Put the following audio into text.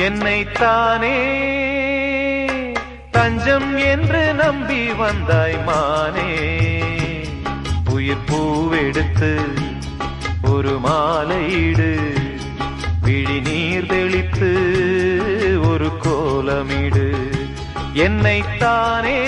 என்னைத்தானே தஞ்சம் என்று நம்பி வந்தாய் மானே. உயிர் பூவெடுத்து ஒரு மாலையிடு, விழி நீர் தெளித்து ஒரு கோலமிடு. என்னைத்தானே